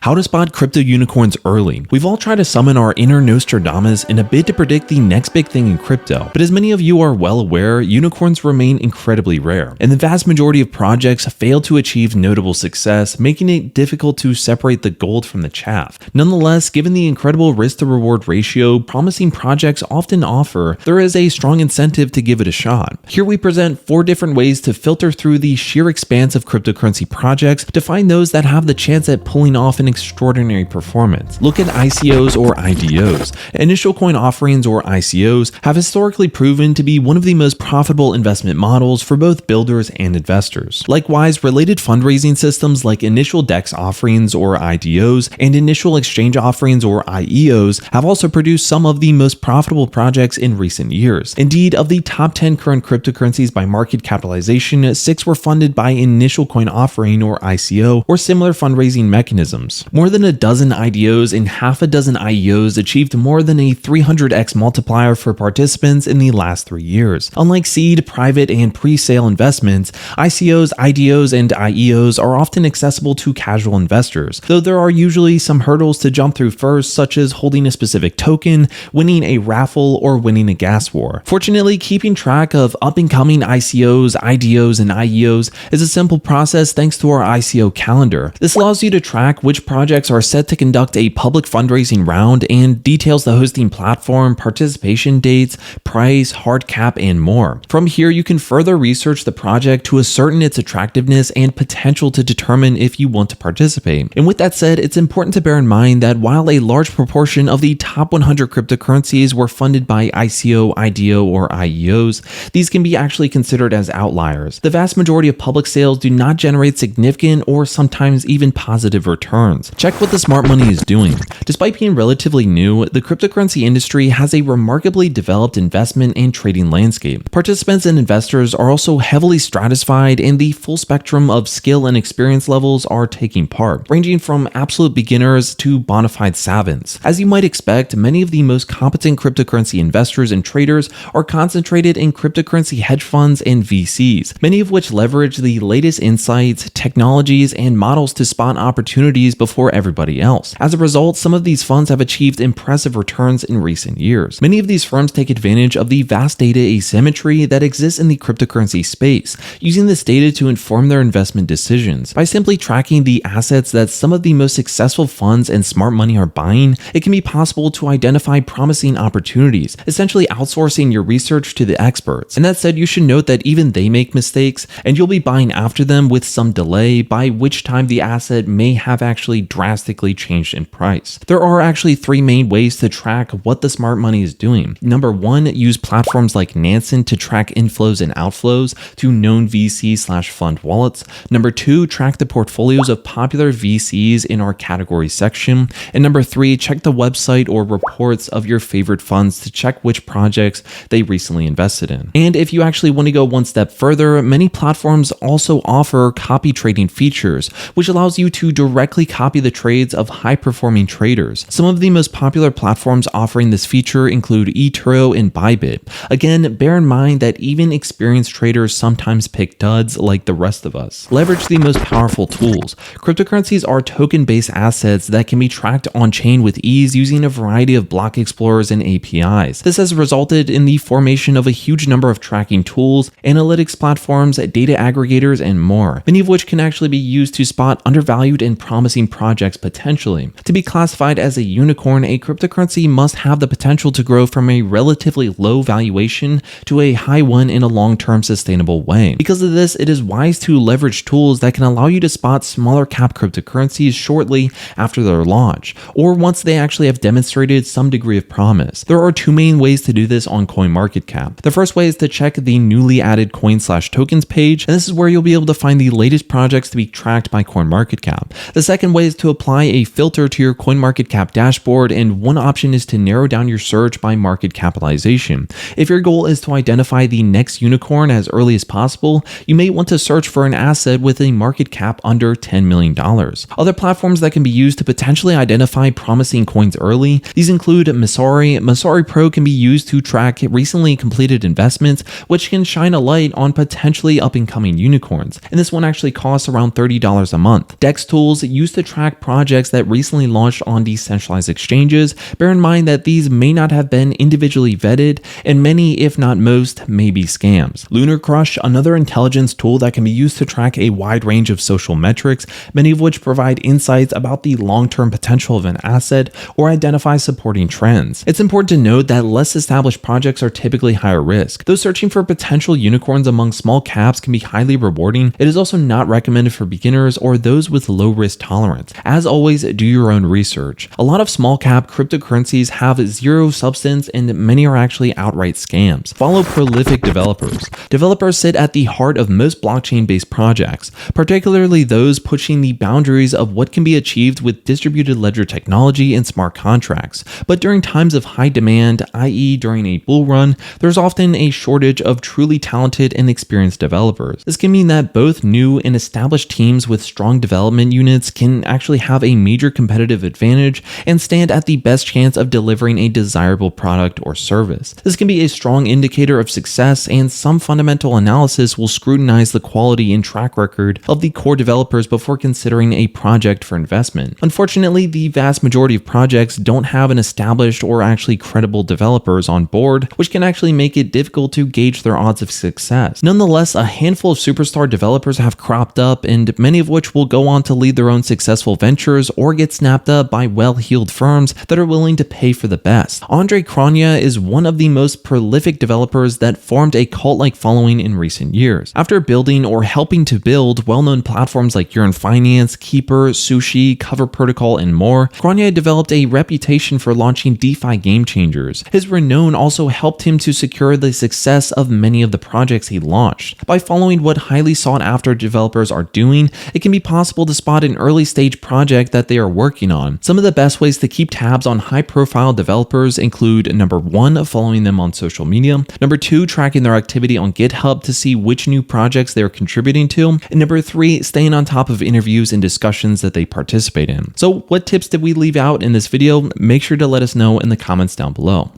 How to spot crypto unicorns early. We've all tried to summon our inner Nostradamus in a bid to predict the next big thing in crypto, but as many of you are well aware, unicorns remain incredibly rare, and the vast majority of projects fail to achieve notable success, making it difficult to separate the gold from the chaff. Nonetheless, given the incredible risk-to-reward ratio promising projects often offer, there is a strong incentive to give it a shot. Here we present 4 different ways to filter through the sheer expanse of cryptocurrency projects to find those that have the chance at pulling off an extraordinary performance. Look at ICOs or IDOs. Initial coin offerings or ICOs have historically proven to be one of the most profitable investment models for both builders and investors. Likewise, related fundraising systems like initial DEX offerings or IDOs and initial exchange offerings or IEOs have also produced some of the most profitable projects in recent years. Indeed, of the top 10 current cryptocurrencies by market capitalization, 6 were funded by initial coin offering or ICO or similar fundraising mechanisms. More than a dozen IDOs and half a dozen IEOs achieved more than a 300x multiplier for participants in the last 3 years. Unlike seed, private, and pre-sale investments, ICOs, IDOs, and IEOs are often accessible to casual investors, though there are usually some hurdles to jump through first, such as holding a specific token, winning a raffle, or winning a gas war. Fortunately, keeping track of up-and-coming ICOs, IDOs, and IEOs is a simple process thanks to our ICO calendar. This allows you to track which projects are set to conduct a public fundraising round and details the hosting platform, participation dates, price, hard cap, and more. From here, you can further research the project to ascertain its attractiveness and potential to determine if you want to participate. And with that said, it's important to bear in mind that while a large proportion of the top 100 cryptocurrencies were funded by ICO, IDO, or IEOs, these can be actually considered as outliers. The vast majority of public sales do not generate significant or sometimes even positive returns. Check what the smart money is doing. Despite being relatively new, the cryptocurrency industry has a remarkably developed investment and trading landscape. Participants and investors are also heavily stratified, and the full spectrum of skill and experience levels are taking part, ranging from absolute beginners to bona fide savants. As you might expect, many of the most competent cryptocurrency investors and traders are concentrated in cryptocurrency hedge funds and VCs, many of which leverage the latest insights, technologies, and models to spot opportunities before everybody else. As a result, some of these funds have achieved impressive returns in recent years. Many of these firms take advantage of the vast data asymmetry that exists in the cryptocurrency space, using this data to inform their investment decisions. By simply tracking the assets that some of the most successful funds and smart money are buying, it can be possible to identify promising opportunities, essentially outsourcing your research to the experts. And that said, you should note that even they make mistakes, and you'll be buying after them with some delay, by which time the asset may have actually drastically changed in price. There are actually 3 main ways to track what the smart money is doing. Number 1, use platforms like Nansen to track inflows and outflows to known VC/fund wallets. Number 2, track the portfolios of popular VCs in our category section. And number 3, check the website or reports of your favorite funds to check which projects they recently invested in. And if you actually want to go one step further, many platforms also offer copy trading features, which allows you to directly copy the trades of high-performing traders. Some of the most popular platforms offering this feature include eToro and Bybit. Again, bear in mind that even experienced traders sometimes pick duds like the rest of us. Leverage the most powerful tools. Cryptocurrencies are token-based assets that can be tracked on-chain with ease using a variety of block explorers and APIs. This has resulted in the formation of a huge number of tracking tools, analytics platforms, data aggregators, and more, many of which can actually be used to spot undervalued and promising projects potentially. To be classified as a unicorn, a cryptocurrency must have the potential to grow from a relatively low valuation to a high one in a long-term sustainable way. Because of this, it is wise to leverage tools that can allow you to spot smaller cap cryptocurrencies shortly after their launch, or once they actually have demonstrated some degree of promise. There are 2 main ways to do this on CoinMarketCap. The first way is to check the newly added coin/tokens page, and this is where you'll be able to find the latest projects to be tracked by CoinMarketCap. The second way is to apply a filter to your CoinMarketCap dashboard, and one option is to narrow down your search by market capitalization. If your goal is to identify the next unicorn as early as possible, you may want to search for an asset with a market cap under $10 million. Other platforms that can be used to potentially identify promising coins early, these include Masari. Masari Pro can be used to track recently completed investments, which can shine a light on potentially up-and-coming unicorns, and this one actually costs around $30 a month. DEX tools used to track track projects that recently launched on decentralized exchanges, bear in mind that these may not have been individually vetted, and many, if not most, may be scams. Lunar Crush, another intelligence tool that can be used to track a wide range of social metrics, many of which provide insights about the long-term potential of an asset or identify supporting trends. It's important to note that less established projects are typically higher risk. Though searching for potential unicorns among small caps can be highly rewarding, it is also not recommended for beginners or those with low risk tolerance. As always, do your own research. A lot of small cap cryptocurrencies have zero substance and many are actually outright scams. Follow prolific developers. Developers sit at the heart of most blockchain-based projects, particularly those pushing the boundaries of what can be achieved with distributed ledger technology and smart contracts. But during times of high demand, i.e. during a bull run, there's often a shortage of truly talented and experienced developers. This can mean that both new and established teams with strong development units can actually have a major competitive advantage and stand at the best chance of delivering a desirable product or service. This can be a strong indicator of success, and some fundamental analysis will scrutinize the quality and track record of the core developers before considering a project for investment. Unfortunately, the vast majority of projects don't have an established or actually credible developers on board, which can actually make it difficult to gauge their odds of success. Nonetheless, a handful of superstar developers have cropped up, and many of which will go on to lead their own successful ventures or get snapped up by well-heeled firms that are willing to pay for the best. Andre Cronje is one of the most prolific developers that formed a cult-like following in recent years. After building or helping to build well-known platforms like Yearn Finance, Keeper, Sushi, Cover Protocol, and more, Cronje developed a reputation for launching DeFi game changers. His renown also helped him to secure the success of many of the projects he launched. By following what highly sought-after developers are doing, it can be possible to spot an early-stage project that they are working on. Some of the best ways to keep tabs on high-profile developers include number 1, following them on social media, number 2, tracking their activity on GitHub to see which new projects they are contributing to, and number 3, staying on top of interviews and discussions that they participate in. So what tips did we leave out in this video? Make sure to let us know in the comments down below.